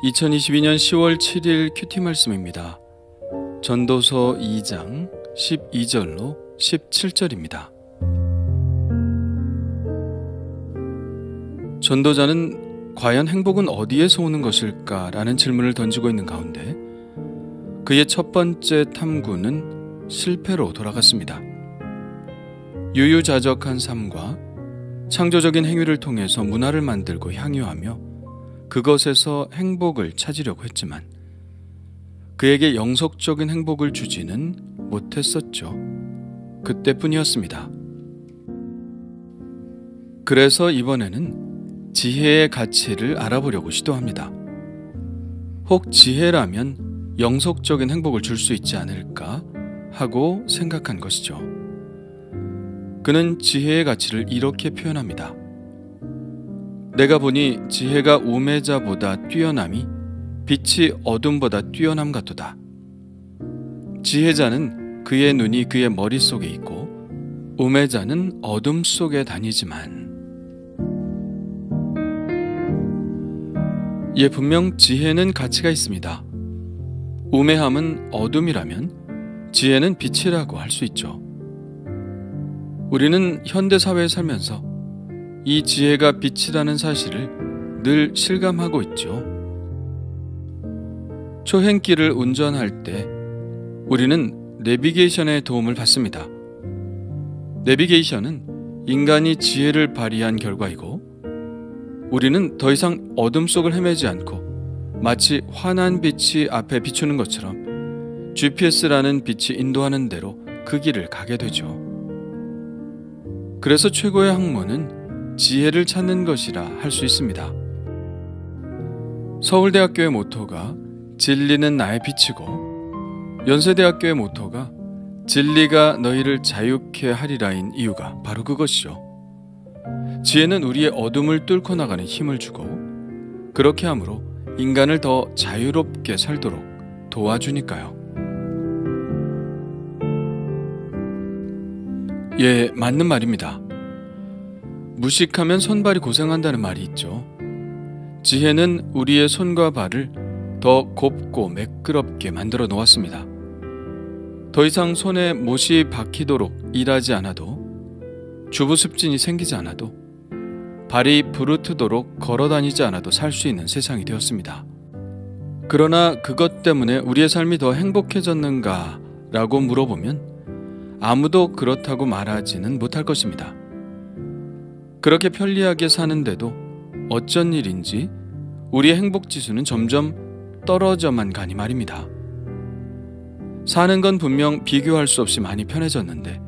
2022년 10월 7일 큐티 말씀입니다. 전도서 2장 12절로 17절입니다. 전도자는 과연 행복은 어디에서 오는 것일까? 라는 질문을 던지고 있는 가운데 그의 첫 번째 탐구는 실패로 돌아갔습니다. 유유자적한 삶과 창조적인 행위를 통해서 문화를 만들고 향유하며 그것에서 행복을 찾으려고 했지만 그에게 영속적인 행복을 주지는 못했었죠. 그때뿐이었습니다. 그래서 이번에는 지혜의 가치를 알아보려고 시도합니다. 혹 지혜라면 영속적인 행복을 줄 수 있지 않을까 하고 생각한 것이죠. 그는 지혜의 가치를 이렇게 표현합니다. 내가 보니 지혜가 우매자보다 뛰어남이 빛이 어둠보다 뛰어남 같도다. 지혜자는 그의 눈이 그의 머릿속에 있고 우매자는 어둠 속에 다니지만 분명 지혜는 가치가 있습니다. 우매함은 어둠이라면 지혜는 빛이라고 할 수 있죠. 우리는 현대사회에 살면서 이 지혜가 빛이라는 사실을 늘 실감하고 있죠. 초행길을 운전할 때 우리는 내비게이션의 도움을 받습니다. 내비게이션은 인간이 지혜를 발휘한 결과이고 우리는 더 이상 어둠 속을 헤매지 않고 마치 환한 빛이 앞에 비추는 것처럼 GPS라는 빛이 인도하는 대로 그 길을 가게 되죠. 그래서 최고의 학문은 지혜를 찾는 것이라 할 수 있습니다. 서울대학교의 모토가 진리는 나의 빛이고 연세대학교의 모토가 진리가 너희를 자유케 하리라인 이유가 바로 그것이죠. 지혜는 우리의 어둠을 뚫고 나가는 힘을 주고 그렇게 함으로 인간을 더 자유롭게 살도록 도와주니까요. 맞는 말입니다. 무식하면 손발이 고생한다는 말이 있죠. 지혜는 우리의 손과 발을 더 곱고 매끄럽게 만들어 놓았습니다. 더 이상 손에 못이 박히도록 일하지 않아도 주부습진이 생기지 않아도 발이 부르트도록 걸어다니지 않아도 살 수 있는 세상이 되었습니다. 그러나 그것 때문에 우리의 삶이 더 행복해졌는가 라고 물어보면 아무도 그렇다고 말하지는 못할 것입니다. 그렇게 편리하게 사는데도 어쩐 일인지 우리의 행복지수는 점점 떨어져만 가니 말입니다. 사는 건 분명 비교할 수 없이 많이 편해졌는데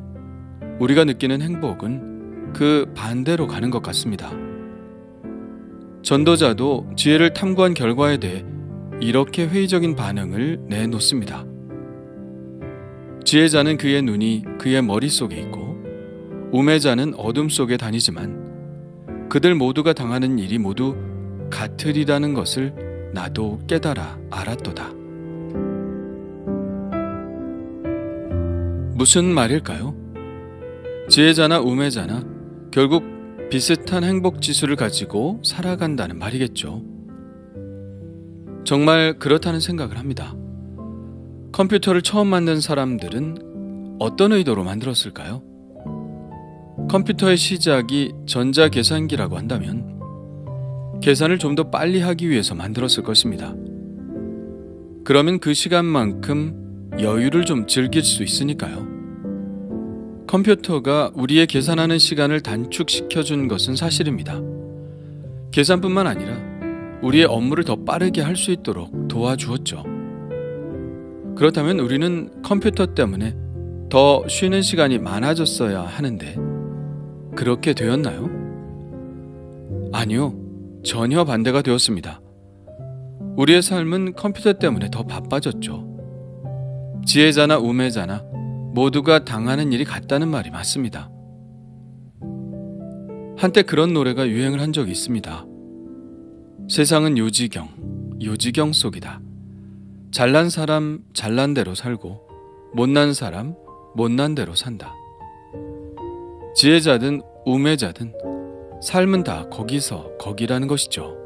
우리가 느끼는 행복은 그 반대로 가는 것 같습니다. 전도자도 지혜를 탐구한 결과에 대해 이렇게 회의적인 반응을 내놓습니다. 지혜자는 그의 눈이 그의 머릿속에 있고 우매자는 어둠 속에 다니지만 그들 모두가 당하는 일이 모두 같으리라는 것을 나도 깨달아 알았도다. 무슨 말일까요? 지혜자나 우매자나 결국 비슷한 행복지수를 가지고 살아간다는 말이겠죠. 정말 그렇다는 생각을 합니다. 컴퓨터를 처음 만든 사람들은 어떤 의도로 만들었을까요? 컴퓨터의 시작이 전자계산기라고 한다면 계산을 좀 더 빨리 하기 위해서 만들었을 것입니다. 그러면 그 시간만큼 여유를 좀 즐길 수 있으니까요. 컴퓨터가 우리의 계산하는 시간을 단축시켜준 것은 사실입니다. 계산뿐만 아니라 우리의 업무를 더 빠르게 할 수 있도록 도와주었죠. 그렇다면 우리는 컴퓨터 때문에 더 쉬는 시간이 많아졌어야 하는데 그렇게 되었나요? 아니요, 전혀 반대가 되었습니다. 우리의 삶은 컴퓨터 때문에 더 바빠졌죠. 지혜자나 우매자나 모두가 당하는 일이 같다는 말이 맞습니다. 한때 그런 노래가 유행을 한 적이 있습니다. 세상은 요지경 속이다. 잘난 사람 잘난 대로 살고 못난 사람 못난 대로 산다. 지혜자든 우매자든 삶은 다 거기서 거기라는 것이죠.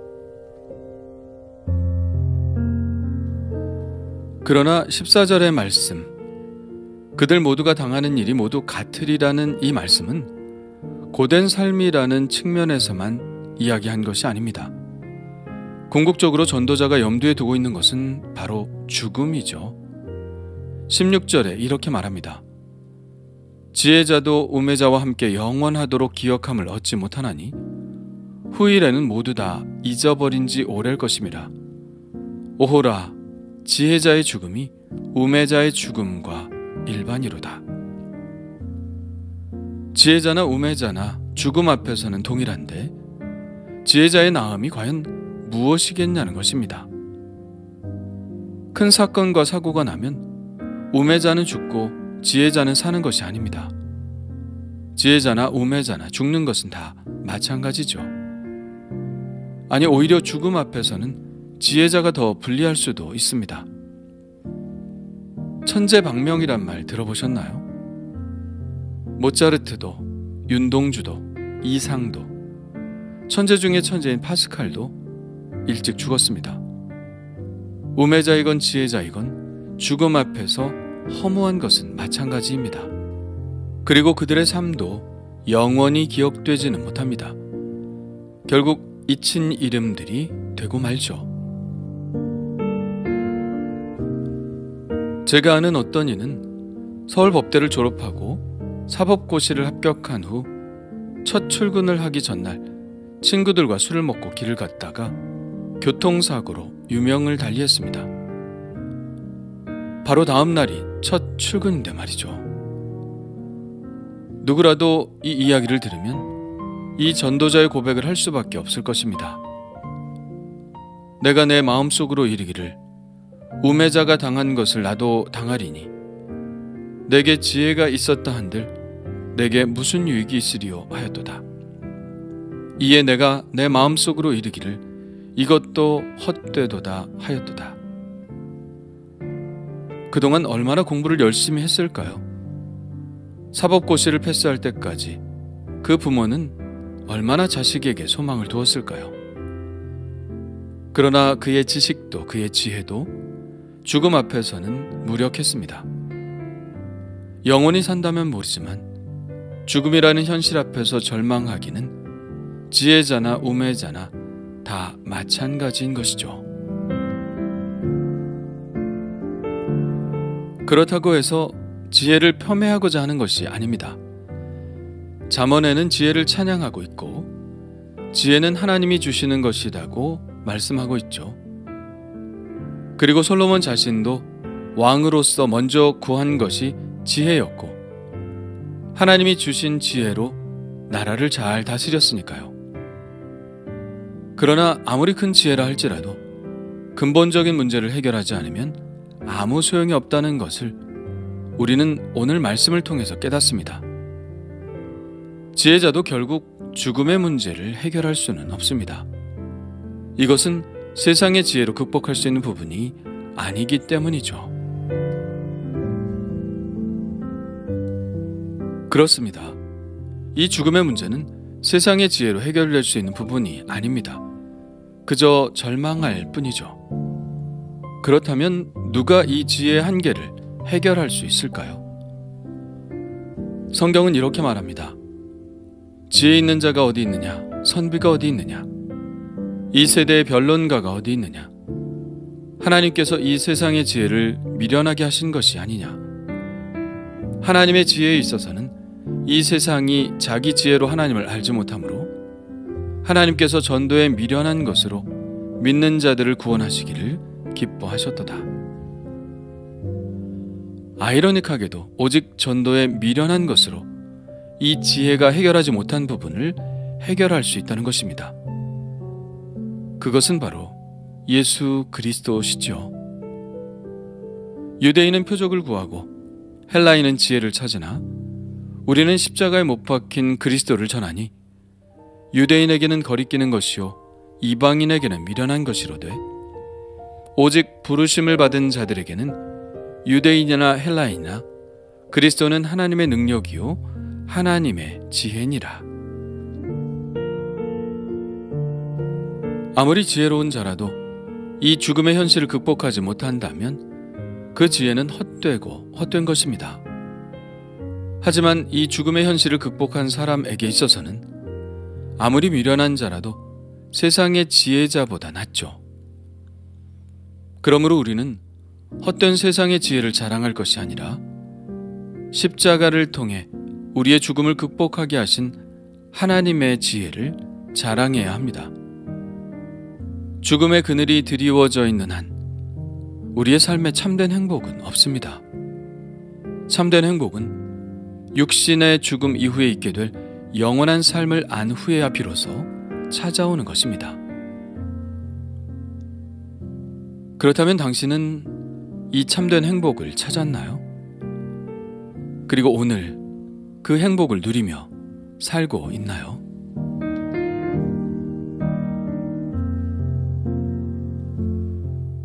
그러나 14절의 말씀, 그들 모두가 당하는 일이 모두 같으리라는 이 말씀은 고된 삶이라는 측면에서만 이야기한 것이 아닙니다. 궁극적으로 전도자가 염두에 두고 있는 것은 바로 죽음이죠. 16절에 이렇게 말합니다. 지혜자도 우매자와 함께 영원하도록 기억함을 얻지 못하나니 후일에는 모두 다 잊어버린 지 오래일 것임이라. 오호라, 지혜자의 죽음이 우매자의 죽음과 일반이로다. 지혜자나 우매자나 죽음 앞에서는 동일한데 지혜자의 나음이 과연 무엇이겠냐는 것입니다. 큰 사건과 사고가 나면 우매자는 죽고 지혜자는 사는 것이 아닙니다. 지혜자나 우매자나 죽는 것은 다 마찬가지죠. 아니, 오히려 죽음 앞에서는 지혜자가 더 불리할 수도 있습니다. 천재방명이란 말 들어보셨나요? 모차르트도, 윤동주도, 이상도, 천재 중에 천재인 파스칼도 일찍 죽었습니다. 우매자이건 지혜자이건 죽음 앞에서 허무한 것은 마찬가지입니다. 그리고 그들의 삶도 영원히 기억되지는 못합니다. 결국 잊힌 이름들이 되고 말죠. 제가 아는 어떤 이는 서울법대를 졸업하고 사법고시를 합격한 후 첫 출근을 하기 전날 친구들과 술을 먹고 길을 갔다가 교통사고로 유명을 달리했습니다. 바로 다음 날이 첫 출근인데 말이죠. 누구라도 이 이야기를 들으면 이 전도자의 고백을 할 수밖에 없을 것입니다. 내가 내 마음속으로 이르기를 우매자가 당한 것을 나도 당하리니 내게 지혜가 있었다 한들 내게 무슨 유익이 있으리요 하였도다. 이에 내가 내 마음속으로 이르기를 이것도 헛되도다 하였도다. 그동안 얼마나 공부를 열심히 했을까요? 사법고시를 패스할 때까지 그 부모는 얼마나 자식에게 소망을 두었을까요? 그러나 그의 지식도 그의 지혜도 죽음 앞에서는 무력했습니다. 영원히 산다면 모르지만 죽음이라는 현실 앞에서 절망하기는 지혜자나 우매자나 다 마찬가지인 것이죠. 그렇다고 해서 지혜를 폄훼하고자 하는 것이 아닙니다. 잠언에는 지혜를 찬양하고 있고 지혜는 하나님이 주시는 것이라고 말씀하고 있죠. 그리고 솔로몬 자신도 왕으로서 먼저 구한 것이 지혜였고 하나님이 주신 지혜로 나라를 잘 다스렸으니까요. 그러나 아무리 큰 지혜라 할지라도 근본적인 문제를 해결하지 않으면 아무 소용이 없다는 것을 우리는 오늘 말씀을 통해서 깨닫습니다. 지혜자도 결국 죽음의 문제를 해결할 수는 없습니다. 이것은 세상의 지혜로 극복할 수 있는 부분이 아니기 때문이죠. 그렇습니다. 이 죽음의 문제는 세상의 지혜로 해결될 수 있는 부분이 아닙니다. 그저 절망할 뿐이죠. 그렇다면 누가 이 지혜의 한계를 해결할 수 있을까요? 성경은 이렇게 말합니다. 지혜 있는 자가 어디 있느냐? 선비가 어디 있느냐? 이 세대의 변론가가 어디 있느냐? 하나님께서 이 세상의 지혜를 미련하게 하신 것이 아니냐? 하나님의 지혜에 있어서는 이 세상이 자기 지혜로 하나님을 알지 못하므로 하나님께서 전도에 미련한 것으로 믿는 자들을 구원하시기를 기뻐하셨도다. 아이러니하게도 오직 전도에 미련한 것으로 이 지혜가 해결하지 못한 부분을 해결할 수 있다는 것입니다. 그것은 바로 예수 그리스도시죠. 유대인은 표적을 구하고 헬라인은 지혜를 찾으나 우리는 십자가에 못 박힌 그리스도를 전하니 유대인에게는 거리끼는 것이요 이방인에게는 미련한 것이로되 오직 부르심을 받은 자들에게는 유대인이나 헬라인이나 그리스도는 하나님의 능력이요 하나님의 지혜니라. 아무리 지혜로운 자라도 이 죽음의 현실을 극복하지 못한다면 그 지혜는 헛되고 헛된 것입니다. 하지만 이 죽음의 현실을 극복한 사람에게 있어서는 아무리 미련한 자라도 세상의 지혜자보다 낫죠. 그러므로 우리는 헛된 세상의 지혜를 자랑할 것이 아니라 십자가를 통해 우리의 죽음을 극복하게 하신 하나님의 지혜를 자랑해야 합니다. 죽음의 그늘이 드리워져 있는 한 우리의 삶에 참된 행복은 없습니다. 참된 행복은 육신의 죽음 이후에 있게 될 영원한 삶을 안 후에야 비로소 찾아오는 것입니다. 그렇다면 당신은 이 참된 행복을 찾았나요? 그리고 오늘 그 행복을 누리며 살고 있나요?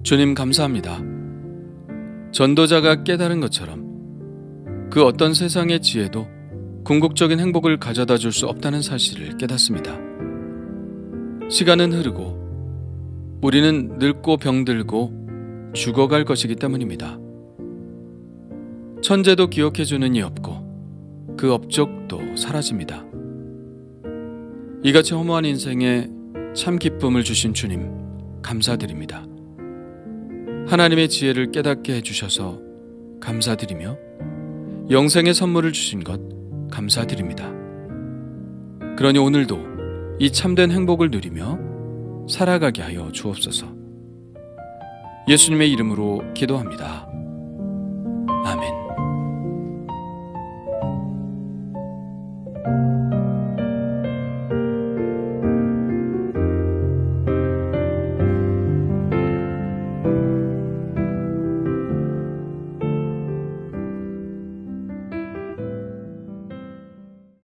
주님 감사합니다. 전도자가 깨달은 것처럼 그 어떤 세상의 지혜도 궁극적인 행복을 가져다 줄 수 없다는 사실을 깨닫습니다. 시간은 흐르고 우리는 늙고 병들고 죽어갈 것이기 때문입니다. 천재도 기억해주는 이 없고 그 업적도 사라집니다. 이같이 허무한 인생에 참 기쁨을 주신 주님 감사드립니다. 하나님의 지혜를 깨닫게 해주셔서 감사드리며 영생의 선물을 주신 것 감사드립니다. 그러니 오늘도 이 참된 행복을 누리며 살아가게 하여 주옵소서. 예수님의 이름으로 기도합니다. 아멘.